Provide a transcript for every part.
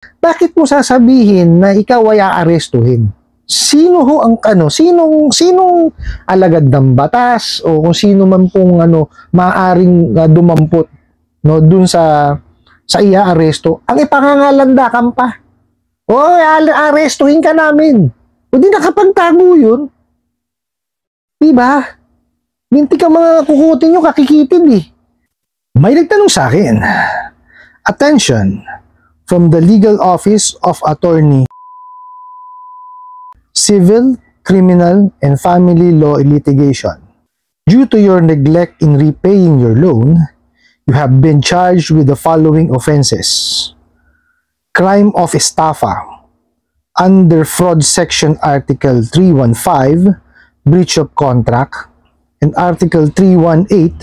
Bakit mo sasabihin na ikaw ay aarestuhin? Sino ho ang sinong alagad ng batas o kung sino man pong maaring dumampot no dun sa iaaresto, ang ipangangalandakan pa. O arestuhin ka namin. O di nakapagtago yun. Diba? Minti ka mga kukutin nyo, kakikitid eh. May nagtanong sa akin, attention from the legal office of attorney, civil, criminal, and family law litigation. Due to your neglect in repaying your loan, you have been charged with the following offenses. Crime of estafa under Fraud Section Article 315, breach of contract, and Article 318,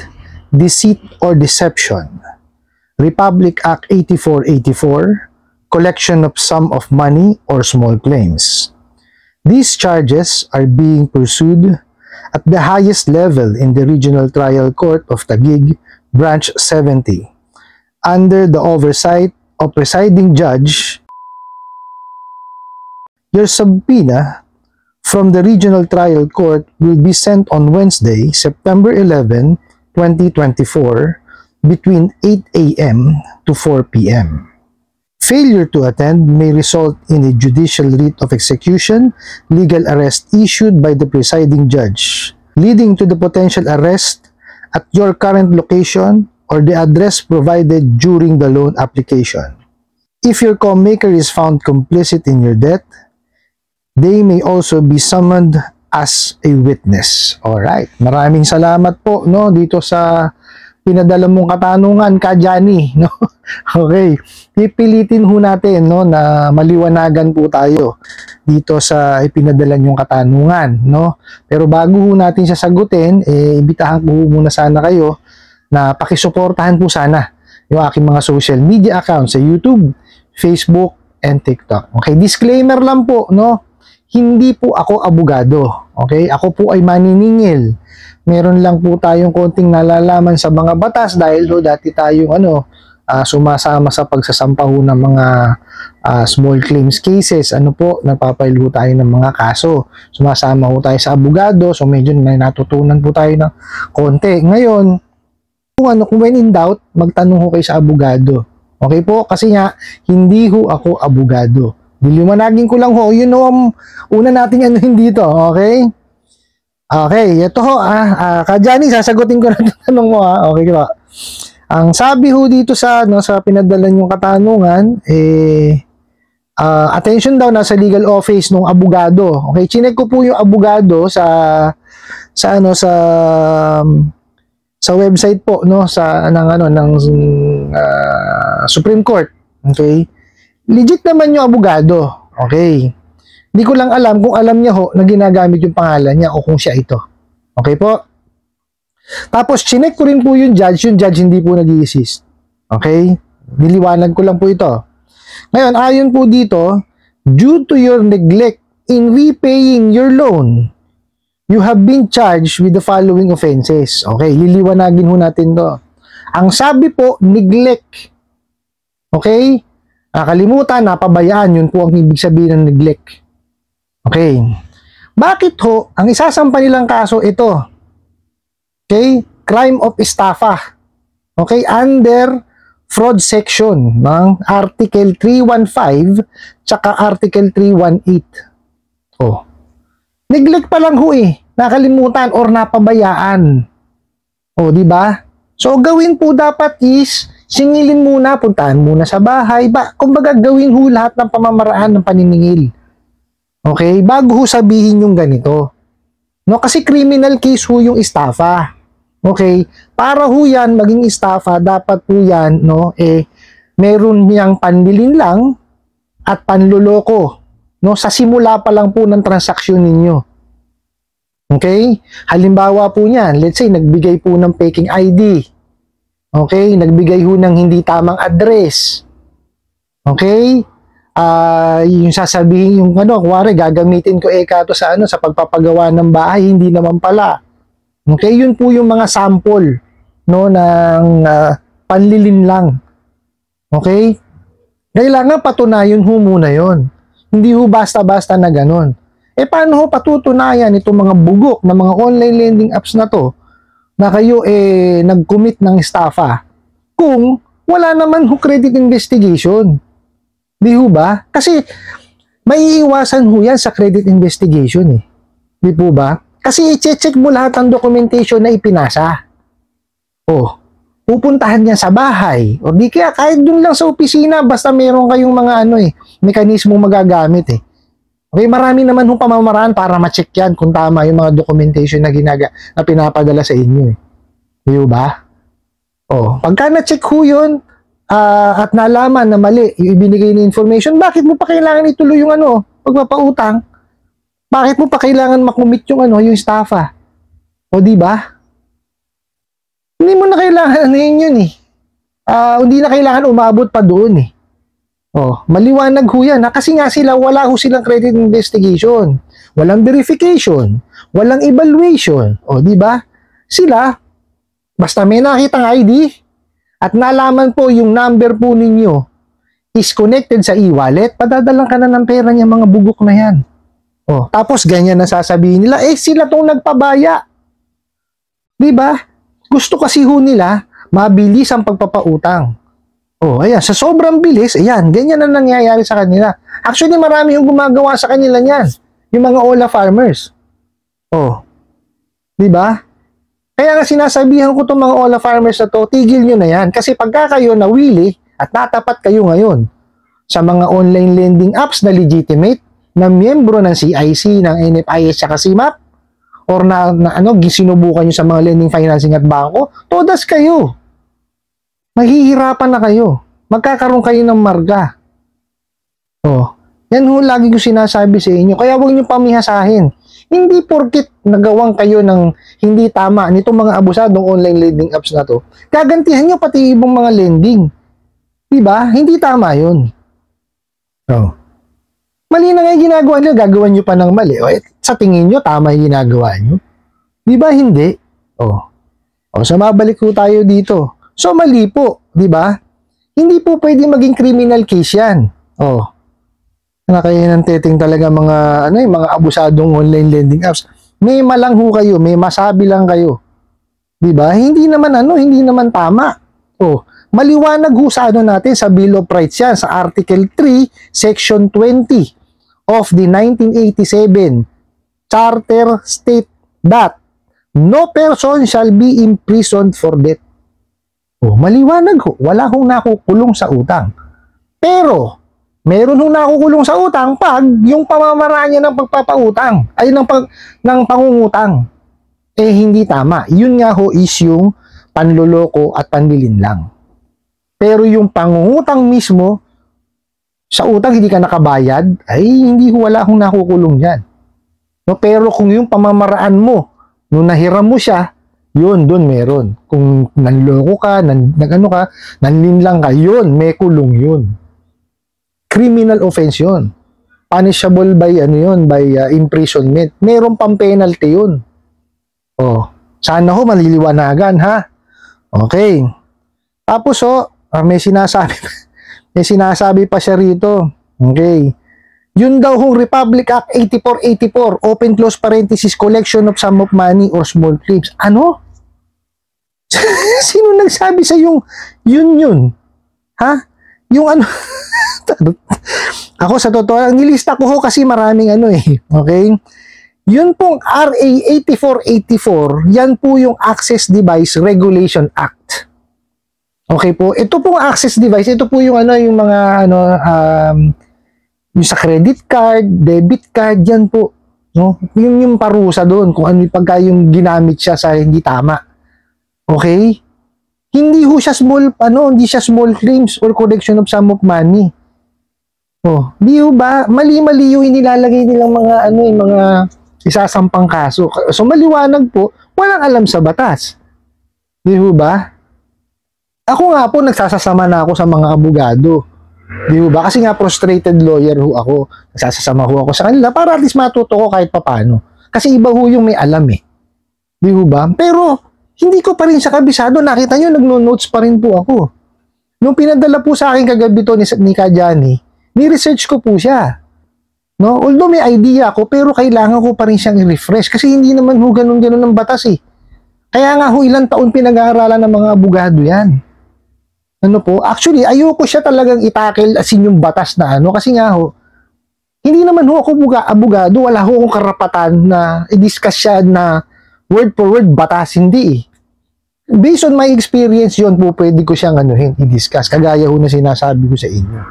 deceit or deception. Republic Act 8484, collection of sum of money or small claims. These charges are being pursued at the highest level in the Regional Trial Court of Taguig, Branch 70, under the oversight of presiding judge. Your subpoena from the Regional Trial Court will be sent on Wednesday, September 11, 2024, between 8 a.m. to 4 p.m. Failure to attend may result in a judicial writ of execution, legal arrest issued by the presiding judge, leading to the potential arrest at your current location or the address provided during the loan application. If your co-maker is found complicit in your debt, they may also be summoned as a witness. Alright, maraming salamat po no dito sa pinadala mong katanungan ka, Johnny, no? Okay, pipilitin ho natin no na maliwanagan po tayo dito sa ipinadala nyong katanungan, no? Pero bago ho natin sasagutin, imbitahan ko muna sana kayo na pakisuportahan po sana yung aking mga social media accounts sa YouTube, Facebook, and TikTok. Okay, disclaimer lang po, no? Hindi po ako abogado. Okay, ako po ay maniningil. Meron lang po tayong konting nalalaman sa mga batas dahil dati tayong sumasama sa pagsasampaho ng mga small claims cases. Nagpapail po tayo ng mga kaso. Sumasama po tayo sa abogado, so medyo may natutunan po tayo ng konti. Ngayon, kung when in doubt, magtanong ho kayo sa abogado. Okay po? Kasi nga, hindi ho ako abogado. Diliwanagin ko lang ho, yun ho ang una nating dito, okay? Okay, ito ho Ka-Johnny, sasagutin ko na itong tanong mo okay ba? Ang sabi ho dito sa pinadala niyong katanungan, attention daw nasa legal office ng abogado. Okay, chinek ko po yung abogado sa website po ng Supreme Court. Okay? Legit naman yung abogado. Okay? Hindi ko lang alam kung alam niya ho na ginagamit yung pangalan niya o kung siya ito. Okay po? Tapos, chinek ko rin po yung judge hindi po nag-i-assist. Okay? Niliwanag ko lang po ito. Ngayon, ayon po dito, due to your neglect in repaying your loan, you have been charged with the following offenses. Okay, liliwanagin ho natin to. Ang sabi po, neglect. Okay? Nakalimutan, napabayaan, yun po ang ibig sabihin ng neglect. Okay. Bakit ho, ang isasampa nilang kaso ito? Okay? Crime of estafa. Okay? Under fraud section ng Article 315 tsaka Article 318. Oh. Neglect pa lang ho nakalimutan or napabayaan. O, di ba? So, gawin po dapat is, singilin muna, puntahan muna sa bahay. Kumbaga, gawin ho lahat ng pamamaraan ng paniningil. Okay? Bago ho sabihin yung ganito. No? Kasi criminal case ho yung estafa. Okay? Para ho yan, maging estafa, dapat po yan, meron niyang panlilin lang at panluloko. No? Sa simula pa lang po ng transaksyon ninyo. Okay? Halimbawa po niyan, let's say, nagbigay po ng faking ID. Okay? Nagbigay ho ng hindi tamang address. Okay? Yung sasabihin, yung kuwari, gagamitin ko to sa sa pagpapagawa ng bahay, hindi naman pala. Okay? Yun po yung mga sample, no, ng panlilin lang. Okay? Kailangan patunayan ho muna yon. Hindi ho basta-basta na ganun. Paano ho patutunayan itong mga bugok na mga online lending apps na to na kayo nag-commit ng estafa kung wala naman ho credit investigation? Di ho ba? Kasi may iiwasan ho yan sa credit investigation Di po ba? Kasi i-check mo lahat ng documentation na ipinasa. Pupuntahan niya sa bahay. O di kaya kahit dun lang sa opisina, basta meron kayong mga mekanismo magagamit Okay, marami naman hong pamamaraan para ma-check yan kung tama yung mga documentation na pinapadala sa inyo Di ba? Pagka na-check ho yun, at nalaman na mali yung ibinigay na information, bakit mo pa kailangan ituloy yung pagpapautang? Bakit mo pa kailangan makumit yung yung estafa? Di ba? Hindi mo na kailangan yun hindi na kailangan umabot pa doon maliwanag ho yan kasi nga wala ho silang credit investigation, walang verification, walang evaluation, di ba? Sila, basta may nakitang ID at nalaman po yung number po ninyo is connected sa e-wallet, padadalang ka na ng pera niya mga bugok na yan. Tapos ganyan na sasabihin nila, sila tong nagpabaya. Di ba? Gusto kasi ho nila mabilis ang pagpapautang. Ayan, sa sobrang bilis, ayan, ganyan na nangyayari sa kanila. Actually, marami yung gumagawa sa kanila niyan. Yung mga Ola farmers. Di ba? Kaya nga sinasabihan ko itong mga Ola farmers na to, tigil nyo na yan. Kasi pagka kayo nawili at natapat kayo ngayon sa mga online lending apps na legitimate, na miyembro ng CIC, ng NFIS at CIMAP, or na sinubukan nyo sa mga lending financing at bangko, todas kayo. Mahihirapan na kayo. Magkakaroon kayo ng marga. Yan ho lagi ko sinasabi sa inyo. Kaya huwag nyo pamihasahin. Hindi porkit nagawang kayo ng hindi tama nitong mga abusadong online lending apps na to, gagantihan nyo pati ibang mga lending. Diba? Hindi tama yun. Mali na nga yung ginagawa nyo, gagawan nyo pa ng mali. Sa tingin nyo, tama yung ginagawa nyo. Diba hindi? So mabalik po tayo dito. So mali po, di ba? Hindi po pwede maging criminal case yan. Kaya ng teting talaga mga mga abusadong online lending apps. May malang ho kayo, may masabi lang kayo. Di ba? Hindi naman tama. Maliwanag ho sa natin sa Bill of Rights yan, sa Article 3, Section 20 of the 1987 Charter state that no person shall be imprisoned for debt. Maliwanag ho, wala hong nakukulong sa utang. Pero, meron hong nakukulong sa utang pag yung pamamaraan niya ng pagpapautang, ay ng pangungutang, hindi tama. Yun nga ho is yung panloloko at panlilinlang. Pero yung pangungutang mismo, sa utang hindi ka nakabayad, ay hindi ho, wala hong nakukulong yan. Pero kung yung pamamaraan mo, nung nahiram mo siya, yun, doon meron. Kung nanloko ka, nanlinlang ka, yun, may kulong yun. Criminal offense yun. Punishable by, by imprisonment. Meron pang penalty yun. Sana ho, maliliwanagan, ha? Okay. Tapos, may sinasabi pa siya rito. Okay. Yun daw hong Republic Act 8484, open close parenthesis, collection of sum of money or small claims. Sino nagsabi sa yung yun? Ha? Yung Ako sa totoo, nilista ko ho kasi maraming Okay? Yun pong RA 8484, yan po yung Access Device Regulation Act. Okay po? Ito pong access device, ito po yung yung mga yung sa credit card, debit card, yan po. No? Yung parusa doon kung pagka yung ginamit siya sa hindi tama. Okay? Hindi ho siya hindi siya small claims or collection of sum of money. Di ho ba? Mali-mali yung inilalagay nilang mga mga isasampang kaso. So maliwanag po, walang alam sa batas. Di ho ba? Ako nga po, nagsasasama na ako sa mga abogado. Di ho ba? Kasi nga frustrated lawyer ho ako. Nagsasasama ho ako sa kanila para at least matuto ko kahit papano. Kasi iba ho yung may alam Di ho ba? Pero, hindi ko pa rin siya kabisado. Nakita nyo, nagno-notes pa rin po ako. Nung pinadala po sa akin kagabi to ni Kajani, ni-research ko po siya. No? Although may idea ako, pero kailangan ko pa rin siyang i-refresh kasi hindi naman ho ganun-ganun ng batas eh. Kaya nga ho, ilang taon pinag-aaralan ng mga abogado yan. Ano po? Actually, ayoko siya talagang itakel asin yung batas na ano, kasi nga ho, hindi naman ho ako abogado, wala ho akong karapatan na i-discuss siya na word for word batas, hindi eh. Based on my experience yun po, pwede ko siyang i-discuss, kagaya ho na sinasabi ko sa inyo.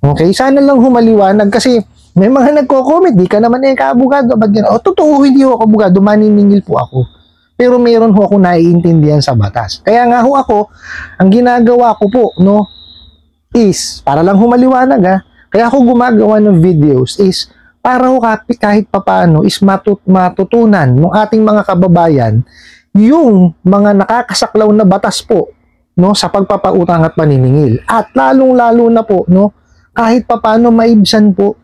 Okay, sana lang humaliwanag kasi may mga nagko-comment, di ka naman ka-abogado. Totoo, hindi ho ako abogado, maniningil po ako. Pero meron ho ako naiintindihan sa batas. Kaya nga ho ako, ang ginagawa ko po, no, is, para lang humaliwanag kaya ako gumagawa ng videos is, para ho kahit papaano is matutunan ng ating mga kababayan yung mga nakakasaklaw na batas po, no, sa pagpapautang at paniningil. At lalong-lalo na po, no, kahit papaano maibsan po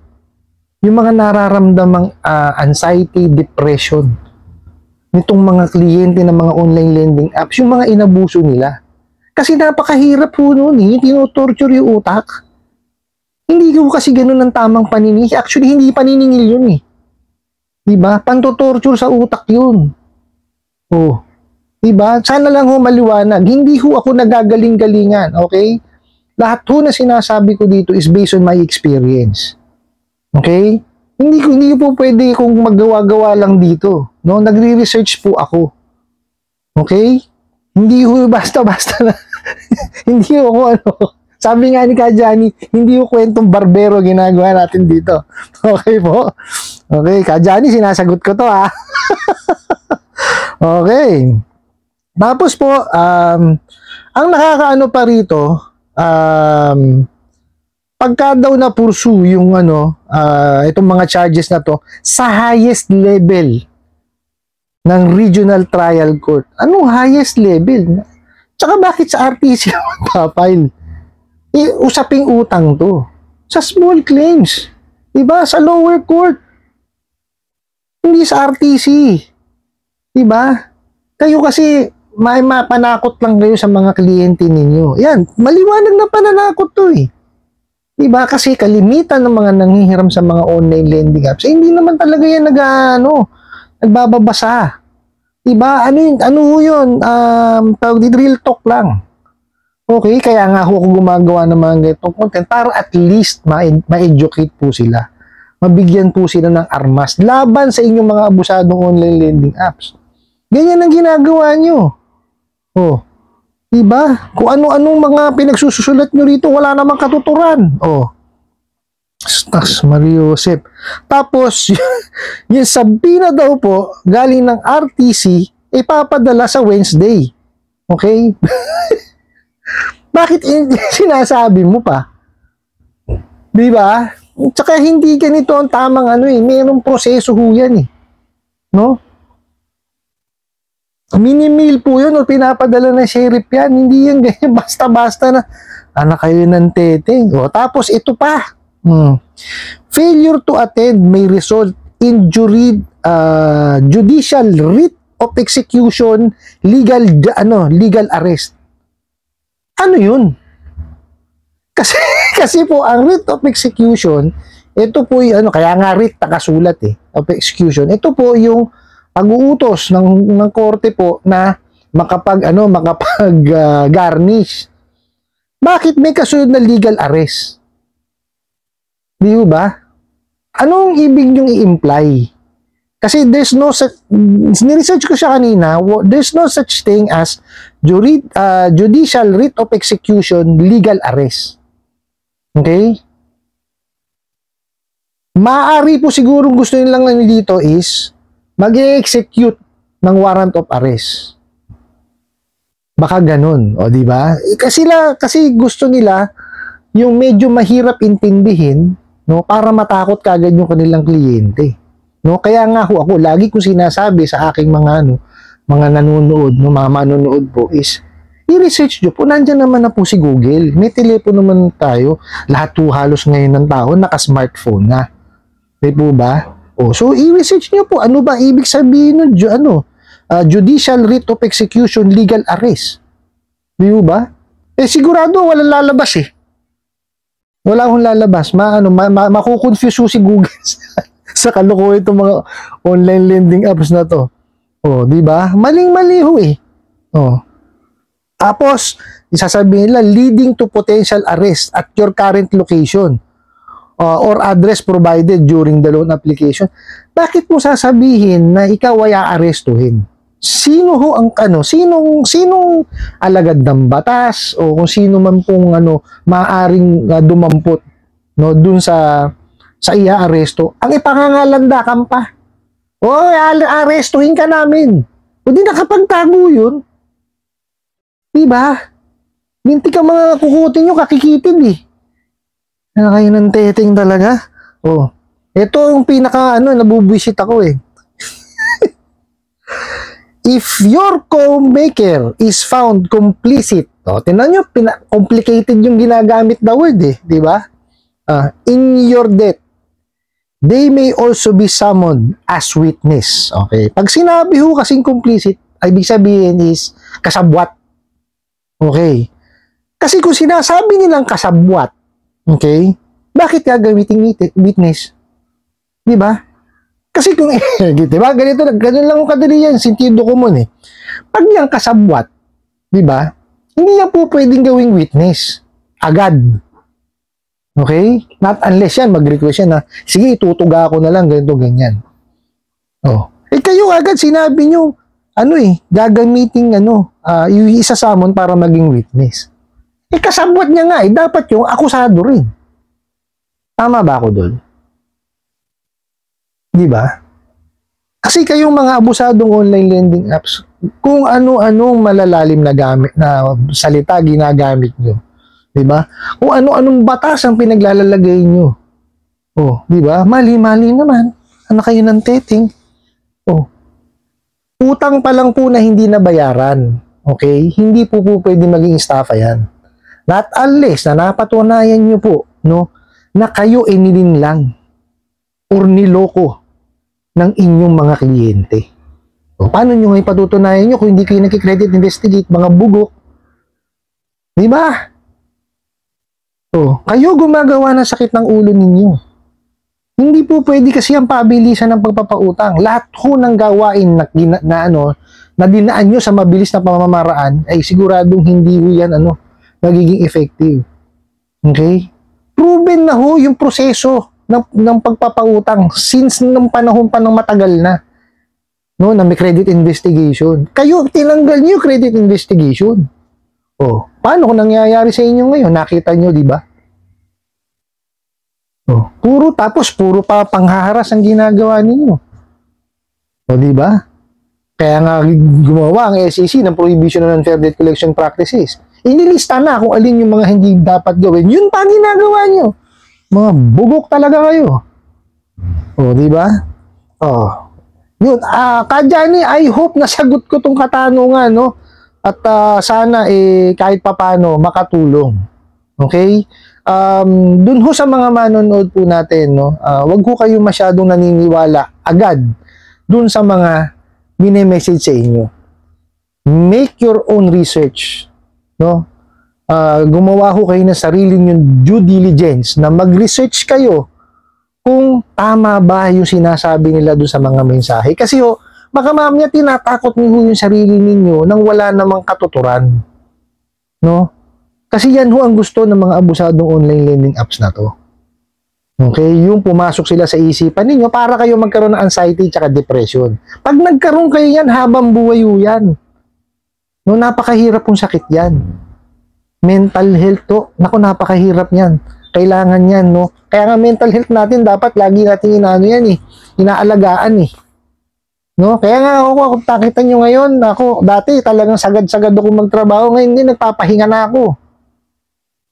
yung mga nararamdamang anxiety, depression nitong mga kliyente ng mga online lending apps, yung mga inabuso nila. Kasi napakahirap po noon eh, tinotorture yung utak. Hindi ko kasi ganun ang tamang paniningil. Actually, hindi paniningil yun eh. Diba? Pantotorture sa utak yun. Oh. Diba? Sana lang ho maliwanag. Hindi ho ako nagagaling-galingan. Okay? Lahat ho na sinasabi ko dito is based on my experience. Okay? Hindi po pwede kung maggawa-gawa lang dito. No? Nagre-research po ako. Okay? Hindi ho basta-basta na. Hindi ho ako sabi nga ni Kajani, hindi ho kwentong barbero ginagawa natin dito. Okay po? Okay, Kajani, sinasagot ko to Okay. Tapos po, ang nakakaano pa rito, pagka daw na pursue yung itong mga charges na to sa highest level ng regional trial court. Anong highest level? Tsaka bakit sa RTC magpapile? Usaping utang to. Sa small claims. Diba? Sa lower court. Hindi sa RTC. Diba? Kayo kasi may mapanakot lang kayo sa mga kliyente ninyo. Yan, maliwanag na pananakot to eh. Diba? Kasi kalimitan ng mga nanghihiram sa mga online lending apps, hindi naman talaga yan nagbababasa. Diba? Ano yun? Tawag dito, real talk lang. Okay, kaya nga ako gumagawa ng mga ganitong content para at least ma-educate po sila. Mabigyan po sila ng armas laban sa inyong mga abusadong online lending apps. Ganyan ang ginagawa nyo. Oh, diba? Kung ano-anong mga pinagsusulat nyo rito, wala namang katuturan. Oh, Staks Mariosep. Tapos, yung sabina daw po, galing ng RTC, ipapadala sa Wednesday. Okay? Bakit sinasabi mo pa? Di ba? Tsaka hindi ganito ang tamang mayroong proseso ho yan eh. No? Mini-mail po yun o pinapadala ng sheriff yan. Hindi yan ganyan basta-basta na anak kayo ng teteng. O, tapos ito pa. Failure to attend may result in judicial writ of execution, legal arrest. Ano yun? Kasi po, ang writ of execution, ito po yung, kaya nga writ nakasulat of execution. Ito po yung pag-uutos ng korte po na makapag-garnish. Bakit may kasunod na legal arrest? Di ba? Anong ibig niyong i-imply? Kasi there's no ni-research ko siya kanina, there's no such thing as judicial writ of execution, legal arrest. Okay? Maaari po siguro gusto nilang dito is mag-execute ng warrant of arrest. Baka ganun, o di ba? Kasi gusto nila yung medyo mahirap intindihin, no, para matakot kagad yung kanilang kliyente. No, kaya nga ako lagi ko sinasabi sa aking mga nanonood, mga manonood po is i-research nyo po, nandyan naman na po si Google. May telepono naman tayo. Lahat po halos ngayon ng tao naka-smartphone na. Di po ba? So i-research nyo po, ano ba ibig sabihin ng judicial writ of execution, legal arrest? Di po ba? Sigurado walang lalabas eh. Wala akong lalabas. Makukonfuse si Google sa kalokohan itong mga online lending apps na to. Di ba? Maling-mali ho eh. Tapos, isasabihin nila, leading to potential arrest at your current location or address provided during the loan application. Bakit mo sasabihin na ikaw ay aarestuhin? Sino ho ang sinong alagad ng batas o kung sino man pong maaring dumampot dun sa iya-aresto, ang ipangangalandakan pa. Arestuhin ka namin. O di nakapagtago yun. Diba? Minti ka mga kukutin nyo, kakikitid eh. Kayo ng teteng talaga. Ito yung nabubwisit ako eh. If your co-maker is found complicit, tingnan nyo, complicated yung ginagamit na word eh, di ba? In your debt, they may also be summoned as witness. Okay? Pag sinabi ho kasing complicit, ibig sabihin is kasabwat. Okay? Kasi kung sinasabi nilang kasabwat, okay, bakit gagamitin witness? Di ba? Kasi kung, di ba, ganun lang ang kadali yan, sentido common eh. Pag yung kasabwat, di ba, hindi yan po pwedeng gawing witness. Agad. Okay? Not unless yan, mag-request yan na, sige, itutuga ako na lang, ganito, ganyan. Kayo agad, sinabi nyo, gagamitin, yung isasamon para maging witness. Kasabwat niya nga, dapat yung akusado rin. Tama ba ako doon? Di ba? Kasi kayong mga abusadong online lending apps, kung ano-anong malalalim na salita ginagamit nyo. Di ba? Kung ano-anong batas ang pinaglalagay nyo. Di ba? Mali-mali naman. Kayo ng teteng. Utang pa lang po na hindi nabayaran. Okay? Hindi po pwede maging estafa yan. Not unless na napatunayan nyo po, na kayo ay nilinlang or niloko ng inyong mga kliyente. Paano nyo ngayon patutunayan nyo kung hindi kayo nag-credit investigate, mga bugok? Di ba? Kayo gumagawa ng sakit ng ulo ninyo. Hindi po pwede kasi ang pabilisan ng pagpapautang. Lahat ho ng gawain na dinaan nyo sa mabilis na pamamaraan ay siguradong hindi ho yan magiging effective. Okay? Proven na ho yung proseso ng pagpapautang since nung panahon pa ng matagal na. Na may credit investigation. Kayo, tinanggal niyo credit investigation. Paano kung nangyayari sa inyo ngayon? Nakita niyo, di ba? Puro pa panghaharas ang ginagawa ninyo. Di ba? Kaya nga gumawa ang SEC ng Prohibition on Unfair Debt Collection Practices. Inilista na kung alin yung mga hindi dapat gawin. Yun pa ginagawa nyo. Mga bugok talaga kayo. Di ba? Yun. Kadyani, I hope nasagot ko tong katanungan, At sana kahit papano makatulong. Okay? Dun ho sa mga manonood po natin, wag ho kayo masyadong naniniwala agad dun sa mga mini-message sa inyo. Make your own research, gumawa ho kayo ng sarili niyong due diligence na mag-research kayo kung tama ba yung sinasabi nila dun sa mga mensahe. Kasi baka mamaya tinatakot niyo yung sarili ninyo nang wala namang katuturan. Kasi yan ho ang gusto ng mga abusadong online lending apps na to. Okay? Yung pumasok sila sa isipan ninyo para kayo magkaroon ng anxiety at depression. Pag nagkaroon kayo yan, habang buhay yan. Napakahirap pong sakit yan. Mental health to. Napakahirap yan. Kailangan yan, Kaya nga mental health natin, dapat lagi natin inaalagaan eh. Kaya nga ako nakita nyo ngayon, dati talagang sagad-sagad ako magtrabaho, ngayon din nagpapahinga na ako.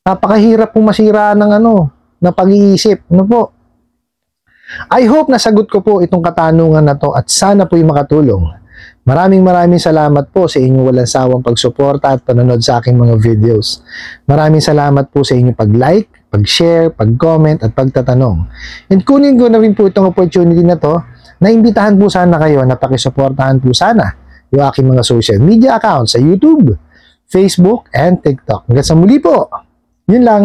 Napakahirap pong masira ng na pag-iisip. Po? I hope nasagot ko po itong katanungan na to at sana po yung makatulong. Maraming salamat po sa inyong walang sawang pagsuporta at panonood sa aking mga videos. Maraming salamat po sa inyong pag-like, pag-share, pag-comment at pagtatanong. And kunin ko na rin po itong opportunity na to na imbitahan po sana kayo na pakisuportahan po sana yung aking mga social media accounts sa YouTube, Facebook, and TikTok. Hanggang sa muli po. Yun lang.